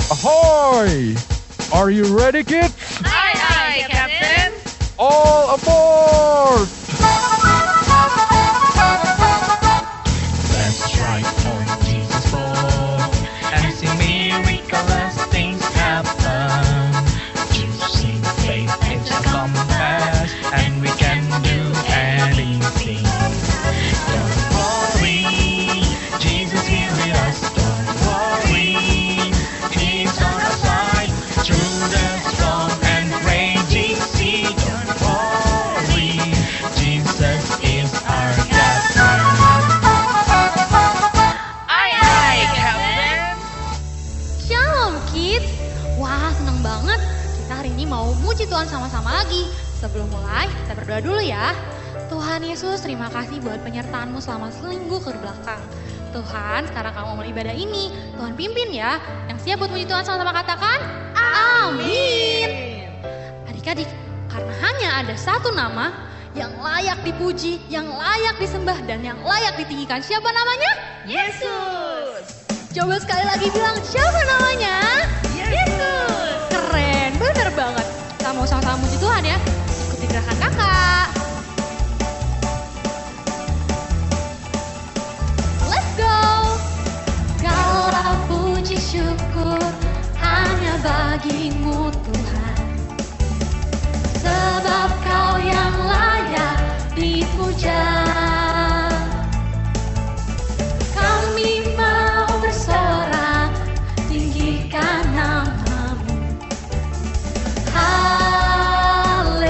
Ahoy! Are you ready, kids? Aye, aye, Captain. All aboard! Let's strike for Jesus born and see miraculous things happen. Choosing faith is a compass, and we can do anything. Don't worry, Jesus here with us. Don't worry, He's on our side through the storm and raging sea. Don't worry, Jesus is our captain. Aye, aye, Captain. Shalom kids. Wah, senang banget. Kita hari ini mau muji Tuhan sama-sama lagi. Sebelum mulai, kita berdoa dulu ya. Tuhan Yesus, terima kasih buat penyertaan-Mu selama seminggu ke belakang. Tuhan, sekarang kamu mau ibadah ini, Tuhan pimpin ya. Yang siap buat muji Tuhan sama-sama katakan, amin. Adik-adik, karena hanya ada satu nama yang layak dipuji, yang layak disembah, dan yang layak ditinggikan. Siapa namanya? Yesus. Coba sekali lagi bilang, siapa namanya? Yesus. Keren, bener banget. Kita mau sama-sama muji Tuhan ya. Ikuti gerakan kakak. Let's go. Segala puji syukur hanya bagimu Tuhan. Sebab kau yang layak dipuja. Kami mau bersorak, tinggikan namamu. Haleluya.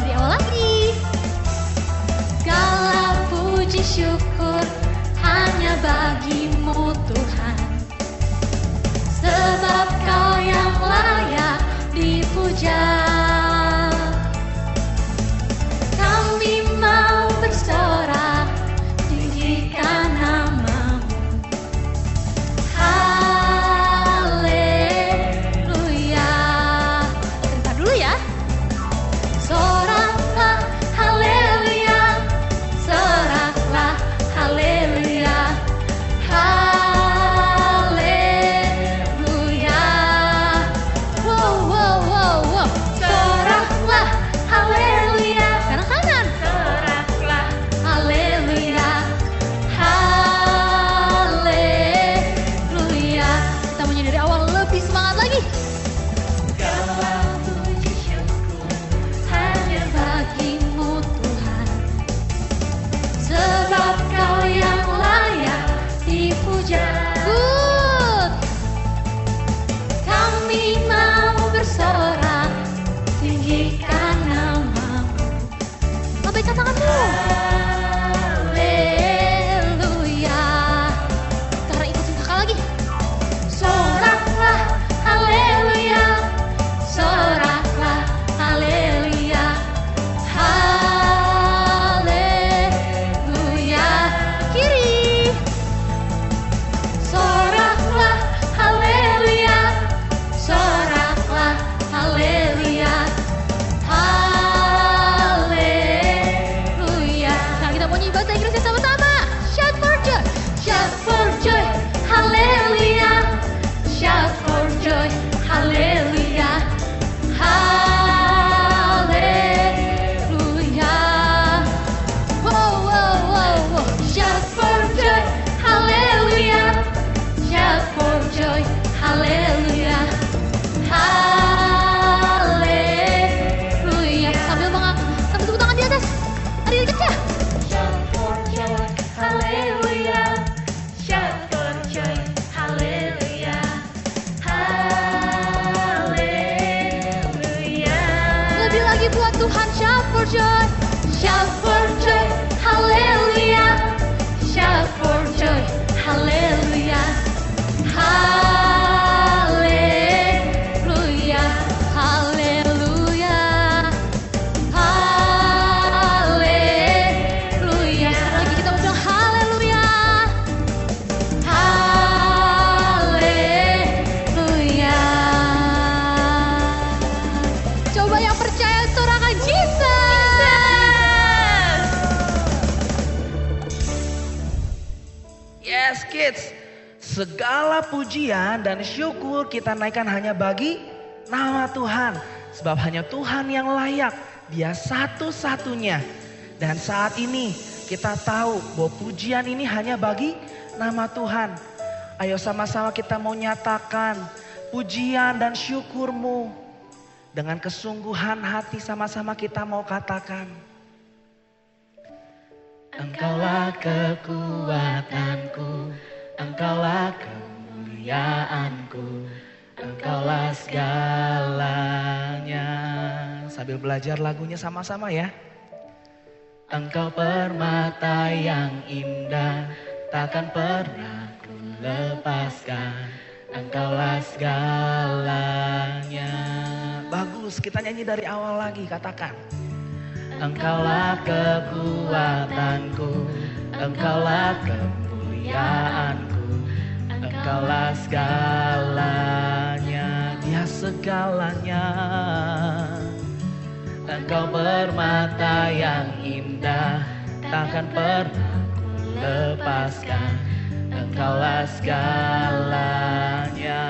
Dari awal lagi. Segala puji syukur hanya bagimu Tuhan. Sebab kau yang layak dipuja. Kami mau bersorak, tinggikan namamu. Haleluya. Bentar dulu ya. Soraklah haleluya, soraklah haleluya, haleluya. Wow, wow, wow, wow. Soraklah haleluya. Kanan kanan. Soraklah haleluya, haleluya. Kita mau nyanyi dari awal lebih semangat lagi. Segala puji syukur hanya bagimu Tuhan. Sebab kau yang layak dipuja. Good. Kami mau bersorak, tinggikan namamu. Lambaikan tanganmu. Haleluya. Sekarang ikutin kakak lagi. Soraklah haleluya, soraklah haleluya, haleluya. Kiri. Soraklah haleluya, soraklah haleluya, haleluya. Sekarang kita mau nyanyi bahasa Inggrisnya sama-sama. Shout for joy, shout for joy, haleluya. Shout for joy, haleluya, haleluya. Wow, wow, wow, wow. Shout for joy, haleluya. Shout for joy, haleluya, haleluya. Sambil tepuk tangan di atas. Adik-adik ya. Shout for joy, haleluya. Shout for joy, haleluya, haleluya. Lebih lagi buat Tuhan, shout for joy, shout for joy, haleluya, shout for joy, haleluya, haleluya, haleluya, haleluya. Lagi kita mau bilang haleluya, haleluya. Coba yang percaya sorakan Jesus. Yes, kids. Segala pujian dan syukur kita naikkan hanya bagi nama Tuhan. Sebab hanya Tuhan yang layak, Dia satu-satunya. Dan saat ini kita tahu bahwa pujian ini hanya bagi nama Tuhan. Ayo sama-sama kita mau nyatakan pujian dan syukur-Mu. Dengan kesungguhan hati sama-sama kita mau katakan. Engkaulah kekuatanku, Engkaulah kemuliaanku, Engkaulah segalanya. Sambil belajar lagunya sama-sama ya. Engkau permata yang indah, takkan pernah ku lepaskan. Engkaulah segalanya. Bagus, kita nyanyi dari awal lagi, katakan. Engkaulah kekuatanku, Engkaulah kemuliaanku, Engkaulah segalanya. Dia segalanya. Engkau permata yang indah, takkan pernah ku lepaskan. Engkaulah segalanya.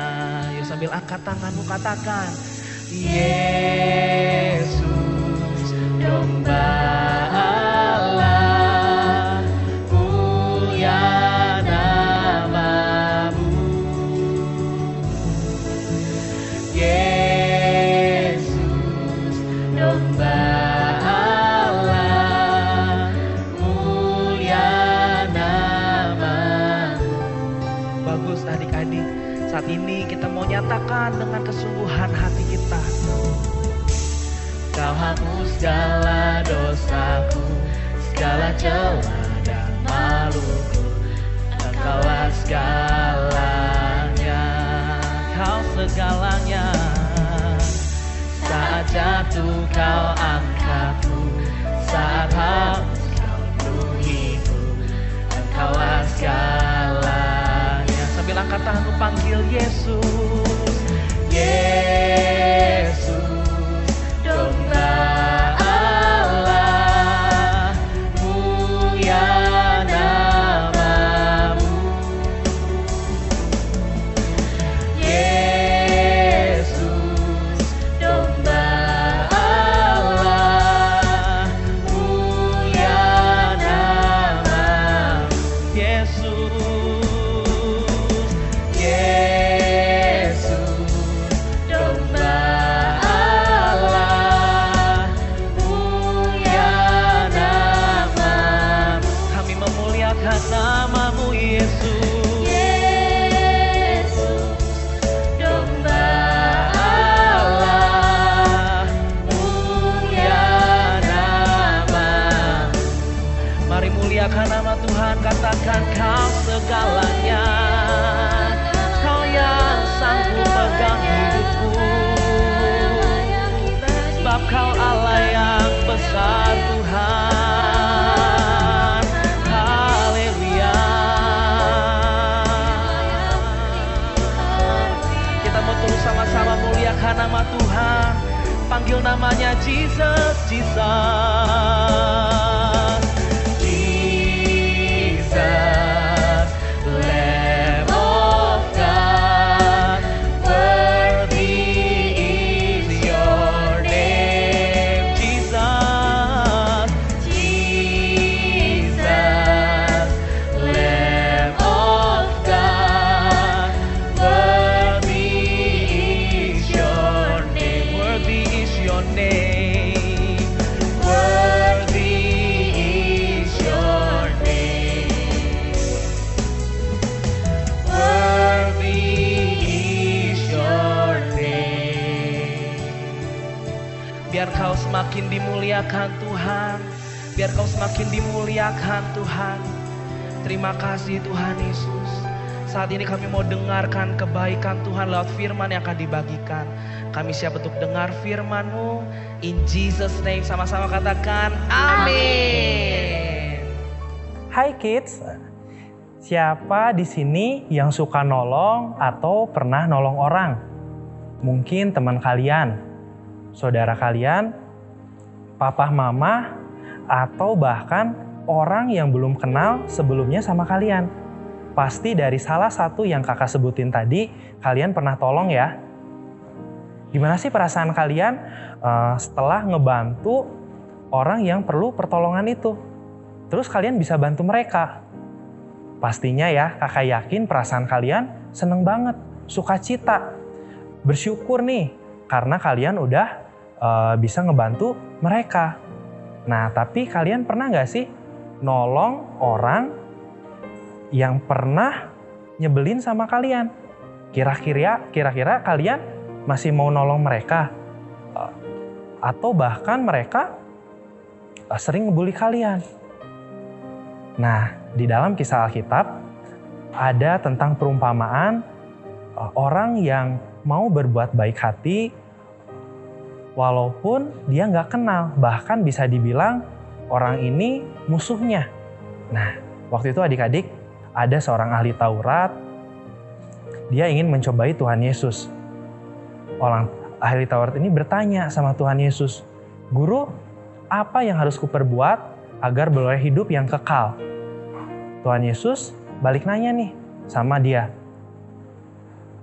Yuk sambil angkat tanganmu katakan. Yesus, domba Allah, mulia nama-Mu. Yesus, domba Allah, mulia nama-Mu. Bagus adik-adik, saat ini kita mau nyatakan dengan kesungguhan hati kita. Kau hapus segala dosaku, segala celah dan maluku. Engkaulah segalanya, Kau segalanya. Saat jatuh Kau angkatku, saat haus Kau penuhiku. Engkaulah segalanya. Sambil angkat tanganku panggil Yesus. Yesus, domba Allah, mulia nama-Mu. Yesus, domba Allah, mulia nama-Mu. Yesus, Yesus, domba Allah, mulia nama-Mu. Kami memuliakan nama-Mu Yesus. Yesus, domba Allah, mulia nama-Mu. Mari muliakan nama Tuhan, katakan Kau segalanya. Kau yang sanggup pegang hidupku. Sebab Kau Allah yang besar Tuhan. Haleluya. Kita mau terus sama-sama muliakan nama Tuhan. Panggil namanya Jesus, Jesus. Jesus, Lamb of God, worthy is your name. Jesus, Jesus, Lamb of God, worthy is your name. Worthy is your name. Worthy is your name. Worthy is your name. Biar Kau semakin dimuliakan Tuhan. Biar Kau semakin dimuliakan Tuhan. Terima kasih Tuhan Yesus. Saat ini kami mau dengarkan kebaikan Tuhan lewat firman yang akan dibagikan. Kami siap untuk dengar firman-Mu. In Jesus name, sama-sama katakan amin. Hai kids, siapa di sini yang suka nolong atau pernah nolong orang? Mungkin teman kalian, saudara kalian, papa mama, atau bahkan orang yang belum kenal sebelumnya sama kalian. Pasti dari salah satu yang kakak sebutin tadi, kalian pernah tolong ya. Gimana sih perasaan kalian setelah ngebantu orang yang perlu pertolongan itu? Terus kalian bisa bantu mereka. Pastinya ya, kakak yakin perasaan kalian seneng banget, sukacita, bersyukur nih, karena kalian udah bisa ngebantu mereka. Nah, tapi kalian pernah nggak sih nolong orang yang pernah nyebelin sama kalian? Kira-kira kalian masih mau nolong mereka? Atau bahkan mereka sering ngebully kalian? Nah, di dalam kisah Alkitab ada tentang perumpamaan orang yang mau berbuat baik hati walaupun dia nggak kenal, bahkan bisa dibilang orang ini musuhnya. Nah, waktu itu adik-adik ada seorang ahli Taurat, dia ingin mencobai Tuhan Yesus. Orang ahli Taurat ini bertanya sama Tuhan Yesus, "Guru, apa yang harus kuperbuat agar beroleh hidup yang kekal?" Tuhan Yesus balik nanya nih sama dia,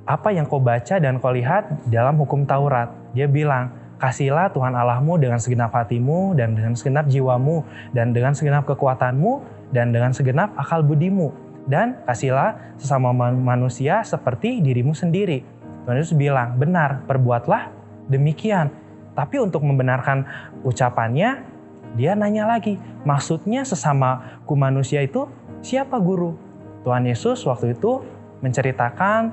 "Apa yang kau baca dan kau lihat dalam hukum Taurat?" Dia bilang, "Kasihilah Tuhan Allahmu dengan segenap hatimu dan dengan segenap jiwamu dan dengan segenap kekuatanmu dan dengan segenap akal budimu. Dan kasihilah sesama manusia seperti dirimu sendiri." Tuhan Yesus bilang, "Benar, perbuatlah demikian." Tapi untuk membenarkan ucapannya, dia nanya lagi, "Maksudnya sesamaku manusia itu siapa, Guru?" Tuhan Yesus waktu itu menceritakan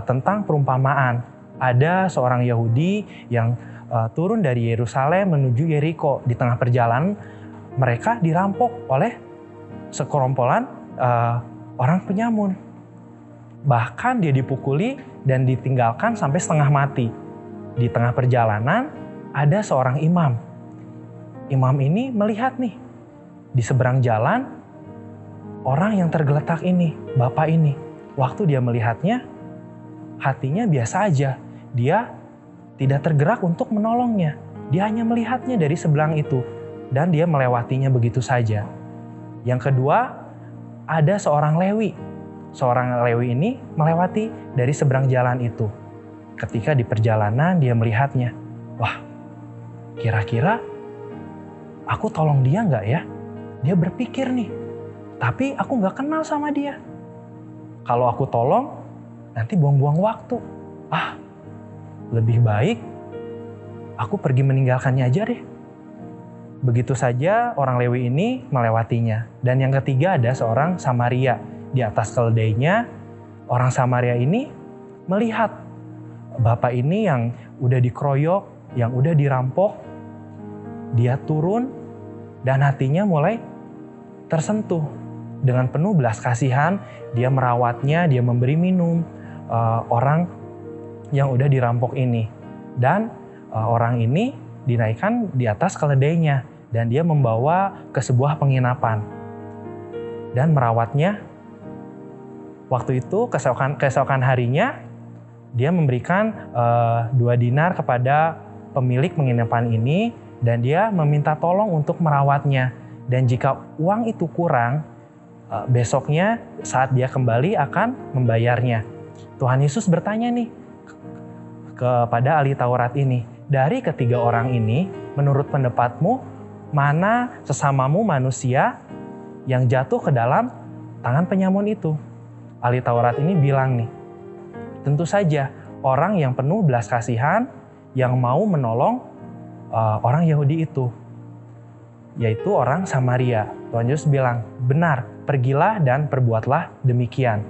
tentang perumpamaan. Ada seorang Yahudi yang turun dari Yerusalem menuju Yeriko. Di tengah perjalanan mereka dirampok oleh sekerompolan orang penyamun. Bahkan dia dipukuli dan ditinggalkan sampai setengah mati. Di tengah perjalanan ada seorang imam. Imam ini melihat nih, di seberang jalan orang yang tergeletak ini, bapak ini. Waktu dia melihatnya, hatinya biasa aja. Dia tidak tergerak untuk menolongnya. Dia hanya melihatnya dari sebelah itu. Dan dia melewatinya begitu saja. Yang kedua, ada seorang Lewi. Seorang Lewi ini melewati dari seberang jalan itu. Ketika di perjalanan dia melihatnya. Wah, kira-kira aku tolong dia nggak ya? Dia berpikir nih. Tapi aku nggak kenal sama dia. Kalau aku tolong, nanti buang-buang waktu. Lebih baik aku pergi meninggalkannya aja deh. Begitu saja orang Lewi ini melewatinya. Dan yang ketiga ada seorang Samaria. Di atas keledainya, orang Samaria ini melihat bapak ini yang udah dikeroyok, yang udah dirampok. Dia turun dan hatinya mulai tersentuh. Dengan penuh belas kasihan, dia merawatnya, dia memberi minum orang yang udah dirampok ini. Dan orang ini dinaikkan di atas keledainya dan dia membawa ke sebuah penginapan dan merawatnya. Waktu itu keesokan harinya dia memberikan 2 dinar kepada pemilik penginapan ini dan dia meminta tolong untuk merawatnya. Dan jika uang itu kurang, besoknya saat dia kembali akan membayarnya. Tuhan Yesus bertanya nih kepada ahli Taurat ini, "Dari ketiga orang ini, menurut pendapatmu, mana sesamamu manusia yang jatuh ke dalam tangan penyamun itu?" Ahli Taurat ini bilang nih, tentu saja orang yang penuh belas kasihan yang mau menolong orang Yahudi itu, yaitu orang Samaria. Tuhan Yesus bilang, "Benar, pergilah dan perbuatlah demikian."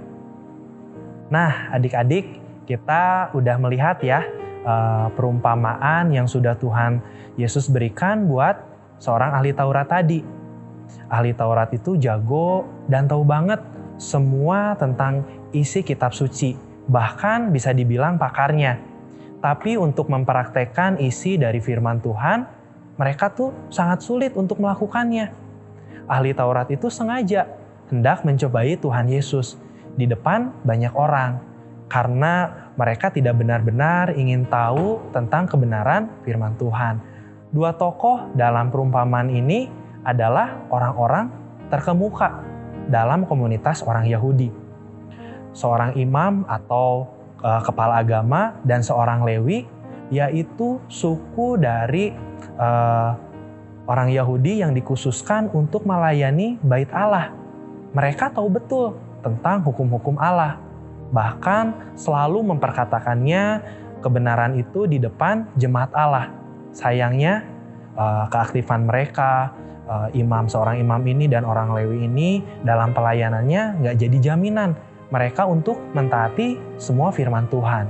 Nah, adik-adik, kita udah melihat ya perumpamaan yang sudah Tuhan Yesus berikan buat seorang ahli Taurat tadi. Ahli Taurat itu jago dan tahu banget semua tentang isi kitab suci. Bahkan bisa dibilang pakarnya. Tapi untuk mempraktekkan isi dari firman Tuhan, mereka tuh sangat sulit untuk melakukannya. Ahli Taurat itu sengaja hendak mencobai Tuhan Yesus di depan banyak orang. Karena mereka tidak benar-benar ingin tahu tentang kebenaran firman Tuhan. 2 tokoh dalam perumpamaan ini adalah orang-orang terkemuka dalam komunitas orang Yahudi. seorang imam atau kepala agama dan seorang Lewi, yaitu suku dari orang Yahudi yang dikhususkan untuk melayani bait Allah. Mereka tahu betul tentang hukum-hukum Allah. Bahkan selalu memperkatakannya kebenaran itu di depan jemaat Allah. Sayangnya keaktifan mereka, seorang imam ini dan orang Lewi ini dalam pelayanannya nggak jadi jaminan mereka untuk mentaati semua firman Tuhan.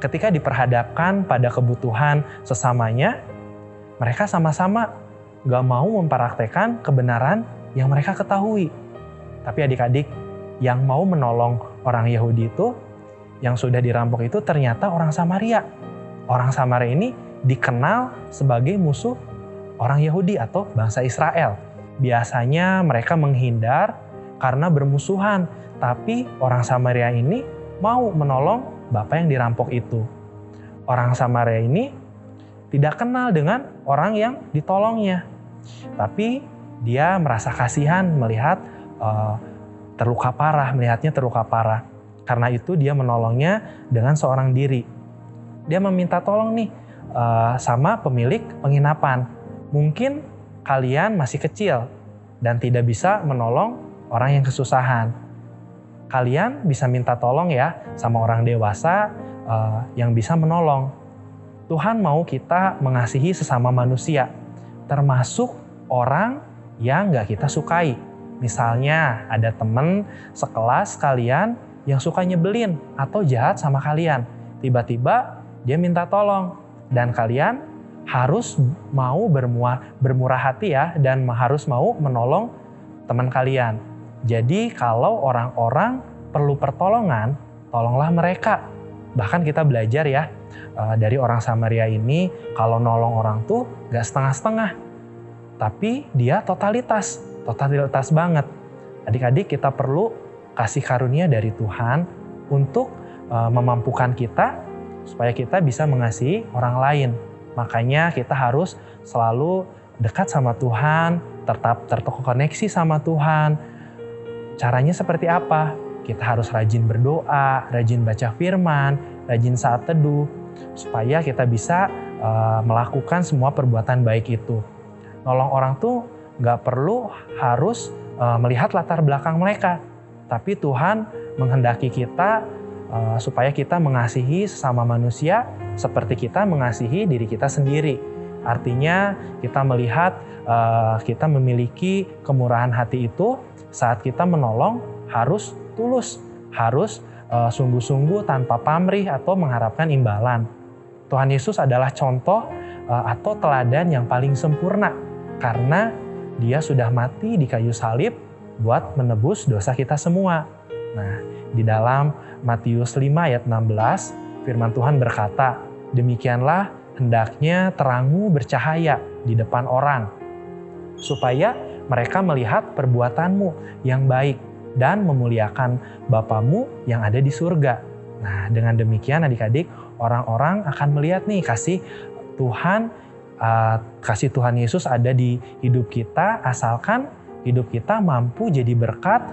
Ketika diperhadapkan pada kebutuhan sesamanya, mereka sama-sama nggak mau mempraktekkan kebenaran yang mereka ketahui. Tapi adik-adik, yang mau menolong orang Yahudi itu, yang sudah dirampok itu ternyata orang Samaria. Orang Samaria ini dikenal sebagai musuh orang Yahudi atau bangsa Israel. Biasanya mereka menghindar karena bermusuhan, tapi orang Samaria ini mau menolong bapak yang dirampok itu. Orang Samaria ini tidak kenal dengan orang yang ditolongnya, tapi dia merasa kasihan melihatnya terluka parah. Karena itu dia menolongnya dengan seorang diri. Dia meminta tolong nih sama pemilik penginapan. Mungkin kalian masih kecil dan tidak bisa menolong orang yang kesusahan. Kalian bisa minta tolong ya sama orang dewasa yang bisa menolong. Tuhan mau kita mengasihi sesama manusia, termasuk orang yang gak kita sukai. Misalnya ada teman sekelas kalian yang suka nyebelin atau jahat sama kalian. Tiba-tiba dia minta tolong dan kalian harus mau bermurah hati ya, dan harus mau menolong teman kalian. Jadi kalau orang-orang perlu pertolongan, tolonglah mereka. Bahkan kita belajar ya dari orang Samaria ini, kalau nolong orang tuh gak setengah-setengah, tapi dia totalitas banget. Adik-adik, kita perlu kasih karunia dari Tuhan untuk memampukan kita supaya kita bisa mengasihi orang lain. Makanya kita harus selalu dekat sama Tuhan, tetap terkoneksi sama Tuhan. Caranya seperti apa? Kita harus rajin berdoa, rajin baca firman, rajin saat teduh, supaya kita bisa melakukan semua perbuatan baik itu. Nolong orang tuh gak perlu harus melihat latar belakang mereka, tapi Tuhan menghendaki kita supaya kita mengasihi sesama manusia seperti kita mengasihi diri kita sendiri. Artinya kita melihat kita memiliki kemurahan hati itu saat kita menolong harus tulus, harus sungguh-sungguh tanpa pamrih atau mengharapkan imbalan. Tuhan Yesus adalah contoh atau teladan yang paling sempurna karena Dia sudah mati di kayu salib buat menebus dosa kita semua. Nah, di dalam Matius 5 ayat 16, firman Tuhan berkata, "Demikianlah hendaknya terangmu bercahaya di depan orang, supaya mereka melihat perbuatanmu yang baik dan memuliakan Bapamu yang ada di surga." Nah, dengan demikian adik-adik, orang-orang akan melihat nih kasih Tuhan Yesus ada di hidup kita, asalkan hidup kita mampu jadi berkat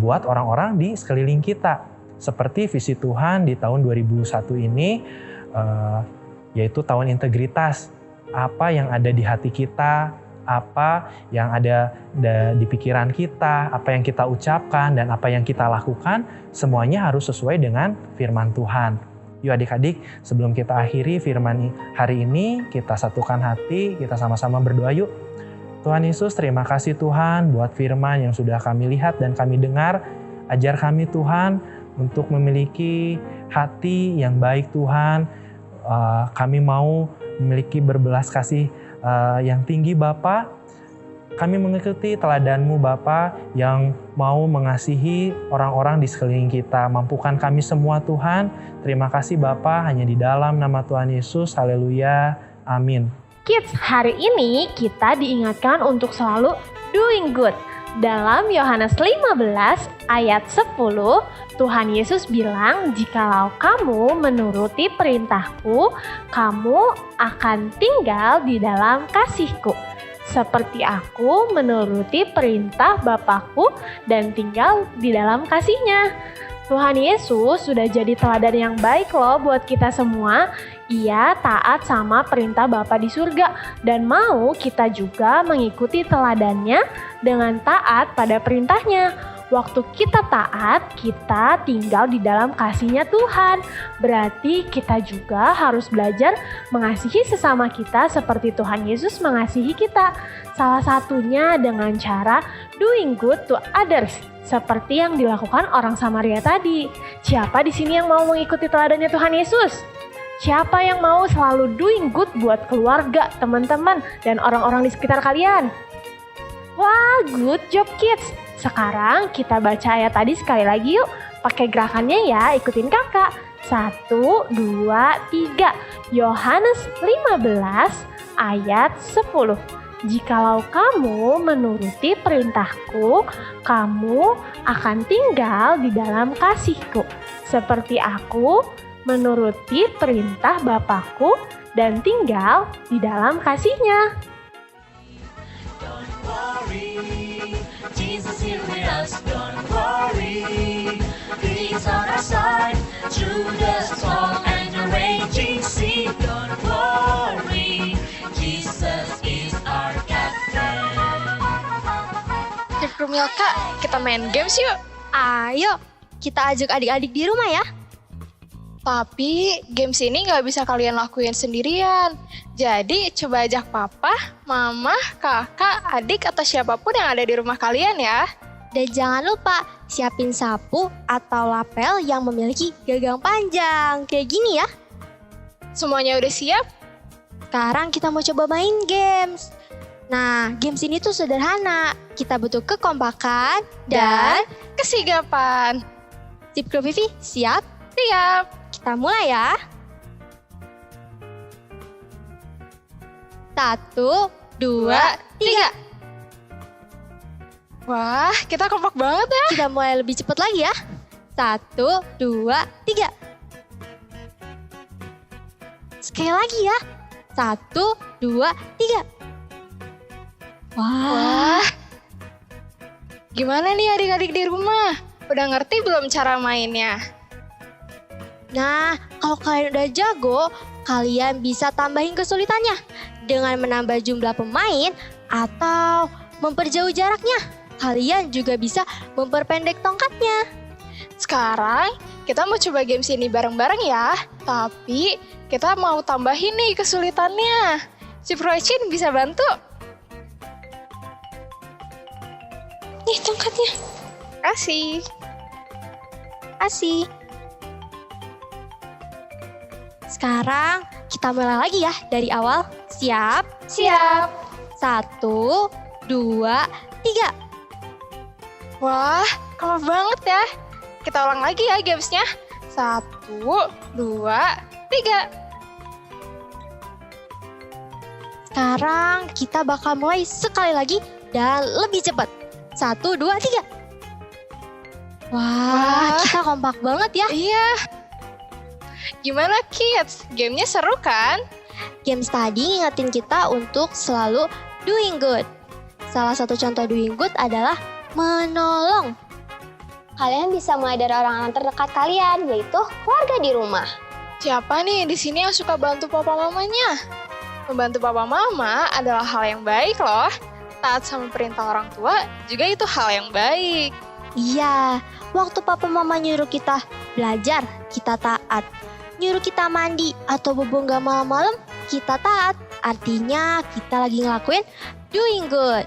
buat orang-orang di sekeliling kita. Seperti visi Tuhan di tahun 2001 ini, yaitu tahun integritas. Apa yang ada di hati kita, apa yang ada di pikiran kita, apa yang kita ucapkan, dan apa yang kita lakukan, semuanya harus sesuai dengan firman Tuhan. Yuk adik-adik, sebelum kita akhiri firman hari ini, kita satukan hati, kita sama-sama berdoa yuk. Tuhan Yesus, terima kasih Tuhan buat firman yang sudah kami lihat dan kami dengar. Ajar kami Tuhan untuk memiliki hati yang baik Tuhan. Kami mau memiliki berbelas kasih yang tinggi Bapa. Kami mengikuti teladan-Mu Bapa yang mau mengasihi orang-orang di sekeliling kita. Mampukan kami semua Tuhan. Terima kasih Bapa, hanya di dalam nama Tuhan Yesus. Haleluya. Amin. Kids, hari ini kita diingatkan untuk selalu doing good. Dalam Yohanes 15 ayat 10, Tuhan Yesus bilang, "Jikalau kamu menuruti perintahku, kamu akan tinggal di dalam kasihku. Seperti aku menuruti perintah Bapakku dan tinggal di dalam kasihnya." Tuhan Yesus sudah jadi teladan yang baik loh buat kita semua. Ia taat sama perintah Bapa di surga dan mau kita juga mengikuti teladannya dengan taat pada perintahnya. Waktu kita taat, kita tinggal di dalam kasih-Nya Tuhan. Berarti kita juga harus belajar mengasihi sesama kita seperti Tuhan Yesus mengasihi kita. Salah satunya dengan cara doing good to others, seperti yang dilakukan orang Samaria tadi. Siapa di sini yang mau mengikuti teladannya Tuhan Yesus? Siapa yang mau selalu doing good buat keluarga, teman-teman, dan orang-orang di sekitar kalian? Wah, good job kids! Sekarang kita baca ayat tadi sekali lagi yuk. Pakai gerakannya ya, ikutin kakak. 1, 2, 3. Yohanes 15 ayat 10. Jikalau kamu menuruti perintahku, kamu akan tinggal di dalam kasihku. Seperti aku menuruti perintah Bapakku dan tinggal di dalam kasih-Nya. Don't worry, Jesus here with us. Don't worry, He's on our side through the storm and the raging sea. Don't worry, Jesus is our captain. Kru Milka, kita main games yuk. Ayo, kita ajak adik-adik di rumah ya. Tapi games ini nggak bisa kalian lakuin sendirian. Jadi coba ajak papa, mama, kakak, adik atau siapapun yang ada di rumah kalian ya. Dan jangan lupa siapin sapu atau lapel yang memiliki gagang panjang. Kayak gini ya. Semuanya udah siap? Sekarang kita mau coba main games. Nah, games ini tuh sederhana. Kita butuh kekompakan dan kesigapan. Sip Kru Vivi, siap? Siap. Kita mulai ya. 1, 2, 3. Wah, kita kompak banget ya. Kita mulai lebih cepat lagi ya. 1, 2, 3. Sekali lagi ya. 1, 2, 3. Wah. Gimana nih adik-adik di rumah? Udah ngerti belum cara mainnya? Nah, kalau kalian udah jago, kalian bisa tambahin kesulitannya dengan menambah jumlah pemain atau memperjauh jaraknya. Kalian juga bisa memperpendek tongkatnya. Sekarang kita mau coba games ini bareng-bareng ya. Tapi kita mau tambahin nih kesulitannya. Si Proicin bisa bantu? Nih tongkatnya. Kasih. Asik. Sekarang kita mulai lagi ya dari awal. Siap? Siap. 1, 2, 3. Wah, kompak banget ya. Kita ulang lagi ya gamesnya. 1, 2, 3. Sekarang kita bakal mulai sekali lagi dan lebih cepat. 1, 2, 3. Wah, kita kompak banget ya. Iya. Gimana kids? Gamenya seru kan? Games tadi ngingetin kita untuk selalu doing good. Salah satu contoh doing good adalah menolong. Kalian bisa mulai dari orang-orang terdekat kalian, yaitu keluarga di rumah. Siapa nih di sini yang suka bantu papa mamanya? Membantu papa mama adalah hal yang baik loh. Taat sama perintah orang tua juga itu hal yang baik. Iya, waktu papa mama nyuruh kita belajar, kita taat. Nyuruh kita mandi atau bebongga malam-malam, kita taat. Artinya kita lagi ngelakuin doing good.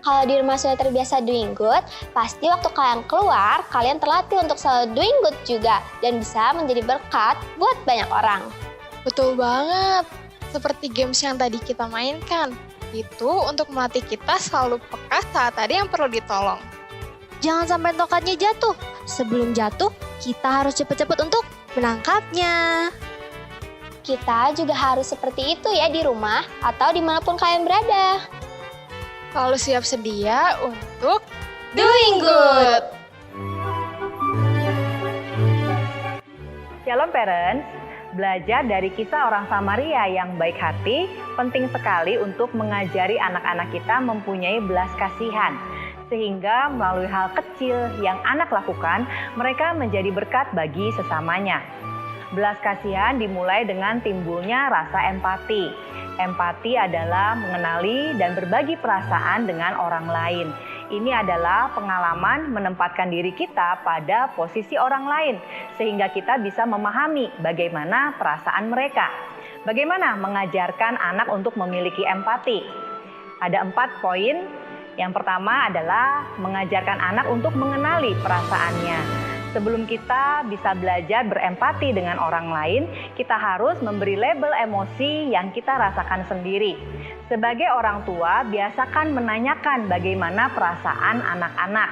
Kalau di rumah sudah terbiasa doing good, pasti waktu kalian keluar, kalian terlatih untuk selalu doing good juga. Dan bisa menjadi berkat buat banyak orang. Betul banget. Seperti games yang tadi kita mainkan. Itu untuk melatih kita selalu peka saat ada yang perlu ditolong. Jangan sampai tongkatnya jatuh. Sebelum jatuh, kita harus cepat-cepat untuk menangkapnya. Kita juga harus seperti itu ya di rumah atau dimanapun kalian berada. Lalu siap sedia untuk Doing good! Shalom parents, belajar dari kisah orang Samaria yang baik hati penting sekali untuk mengajari anak-anak kita mempunyai belas kasihan. Sehingga melalui hal kecil yang anak lakukan, mereka menjadi berkat bagi sesamanya. Belas kasihan dimulai dengan timbulnya rasa empati. Empati adalah mengenali dan berbagi perasaan dengan orang lain. Ini adalah pengalaman menempatkan diri kita pada posisi orang lain, sehingga kita bisa memahami bagaimana perasaan mereka. Bagaimana mengajarkan anak untuk memiliki empati? Ada 4 poin. Yang pertama adalah mengajarkan anak untuk mengenali perasaannya. Sebelum kita bisa belajar berempati dengan orang lain, kita harus memberi label emosi yang kita rasakan sendiri. Sebagai orang tua, biasakan menanyakan bagaimana perasaan anak-anak.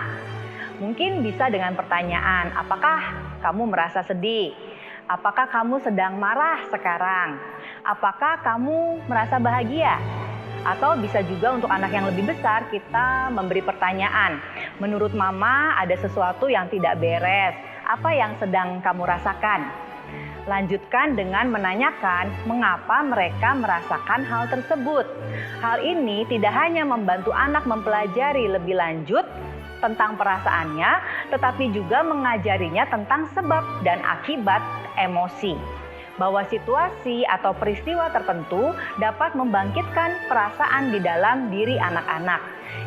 Mungkin bisa dengan pertanyaan, apakah kamu merasa sedih? Apakah kamu sedang marah sekarang? Apakah kamu merasa bahagia? Atau bisa juga untuk anak yang lebih besar kita memberi pertanyaan. Menurut mama ada sesuatu yang tidak beres. Apa yang sedang kamu rasakan? Lanjutkan dengan menanyakan mengapa mereka merasakan hal tersebut. Hal ini tidak hanya membantu anak mempelajari lebih lanjut tentang perasaannya, tetapi juga mengajarinya tentang sebab dan akibat emosi. Bahwa situasi atau peristiwa tertentu dapat membangkitkan perasaan di dalam diri anak-anak.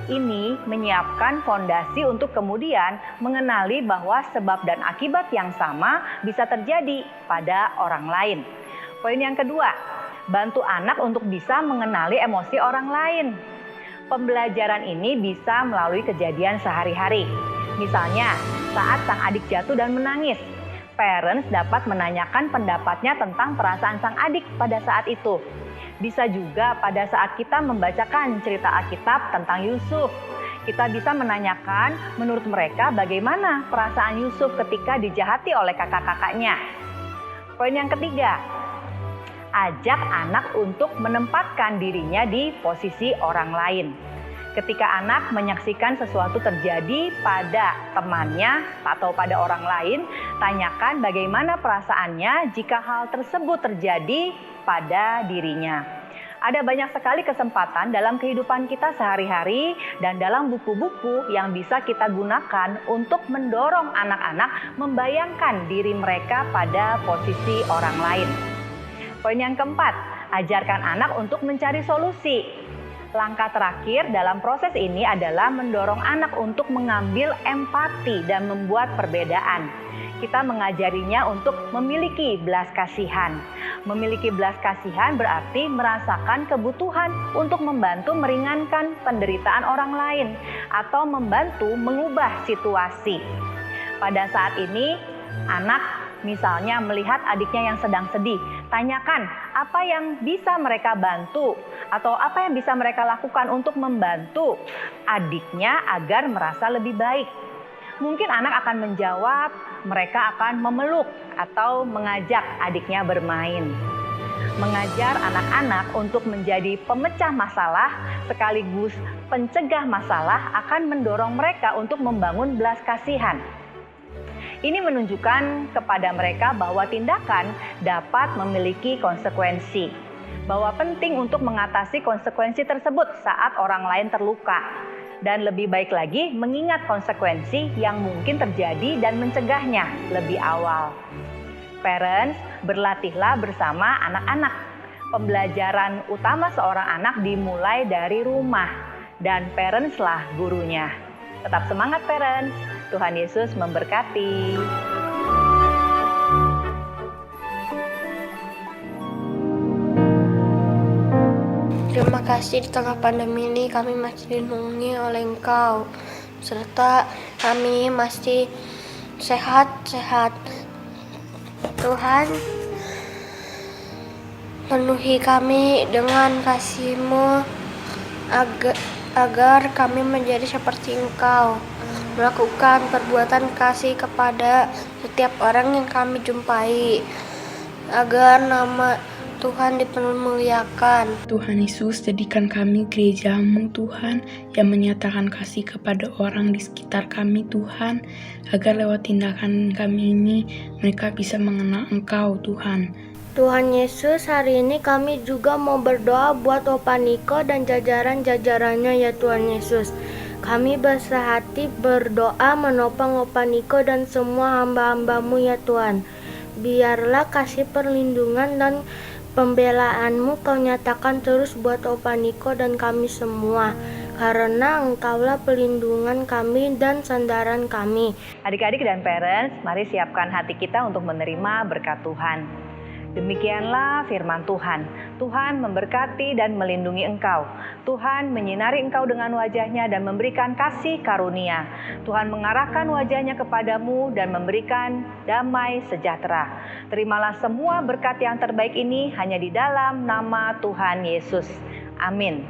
Ini menyiapkan fondasi untuk kemudian mengenali bahwa sebab dan akibat yang sama bisa terjadi pada orang lain. Poin yang kedua, bantu anak untuk bisa mengenali emosi orang lain. Pembelajaran ini bisa melalui kejadian sehari-hari. Misalnya, saat sang adik jatuh dan menangis, parents dapat menanyakan pendapatnya tentang perasaan sang adik pada saat itu. Bisa juga pada saat kita membacakan cerita Alkitab tentang Yusuf. Kita bisa menanyakan menurut mereka bagaimana perasaan Yusuf ketika dijahati oleh kakak-kakaknya. Poin yang ketiga, ajak anak untuk menempatkan dirinya di posisi orang lain. Ketika anak menyaksikan sesuatu terjadi pada temannya atau pada orang lain, tanyakan bagaimana perasaannya jika hal tersebut terjadi pada dirinya. Ada banyak sekali kesempatan dalam kehidupan kita sehari-hari dan dalam buku-buku yang bisa kita gunakan untuk mendorong anak-anak membayangkan diri mereka pada posisi orang lain. Poin yang keempat, ajarkan anak untuk mencari solusi. Langkah terakhir dalam proses ini adalah mendorong anak untuk mengambil empati dan membuat perbedaan. Kita mengajarinya untuk memiliki belas kasihan. Memiliki belas kasihan berarti merasakan kebutuhan untuk membantu meringankan penderitaan orang lain atau membantu mengubah situasi. Pada saat ini, anak misalnya melihat adiknya yang sedang sedih, tanyakan apa yang bisa mereka bantu atau apa yang bisa mereka lakukan untuk membantu adiknya agar merasa lebih baik. Mungkin anak akan menjawab, mereka akan memeluk atau mengajak adiknya bermain. Mengajar anak-anak untuk menjadi pemecah masalah sekaligus pencegah masalah akan mendorong mereka untuk membangun belas kasihan. Ini menunjukkan kepada mereka bahwa tindakan dapat memiliki konsekuensi, bahwa penting untuk mengatasi konsekuensi tersebut saat orang lain terluka, dan lebih baik lagi mengingat konsekuensi yang mungkin terjadi dan mencegahnya lebih awal. Parents, berlatihlah bersama anak-anak. Pembelajaran utama seorang anak dimulai dari rumah, dan parentslah gurunya. Tetap semangat parents, Tuhan Yesus memberkati. Terima kasih di tengah pandemi ini kami masih dilindungi oleh Engkau, serta kami masih sehat-sehat. Tuhan, penuhi kami dengan kasih-Mu agar kami menjadi seperti Engkau, melakukan perbuatan kasih kepada setiap orang yang kami jumpai, agar nama Tuhan dipermuliakan. Tuhan Yesus, jadikan kami gereja-Mu Tuhan, yang menyatakan kasih kepada orang di sekitar kami Tuhan, agar lewat tindakan kami ini mereka bisa mengenal Engkau Tuhan. Tuhan Yesus, hari ini kami juga mau berdoa buat Opa Niko dan jajaran-jajarannya ya Tuhan Yesus. Kami besar hati berdoa menopang Opa Niko dan semua hamba-hambamu ya Tuhan. Biarlah kasih perlindungan dan pembelaanmu Kau nyatakan terus buat Opa Niko dan kami semua. Karena Engkaulah pelindungan kami dan sandaran kami. Adik-adik dan parents, mari siapkan hati kita untuk menerima berkat Tuhan. Demikianlah firman Tuhan. Tuhan memberkati dan melindungi engkau. Tuhan menyinari engkau dengan wajahnya dan memberikan kasih karunia. Tuhan mengarahkan wajahnya kepadamu dan memberikan damai sejahtera. Terimalah semua berkat yang terbaik ini hanya di dalam nama Tuhan Yesus. Amin.